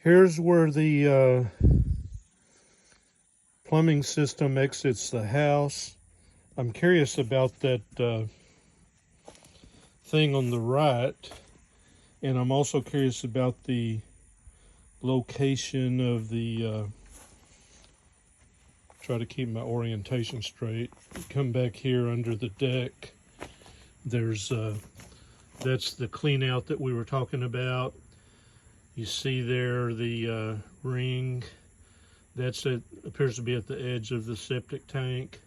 Here's where the plumbing system exits the house. I'm curious about that thing on the right, and I'm also curious about the location of the try to keep my orientation straight. Come back here under the deck. There's that's the clean out that we were talking about. You see there the ring. That's it, appears to be at the edge of the septic tank.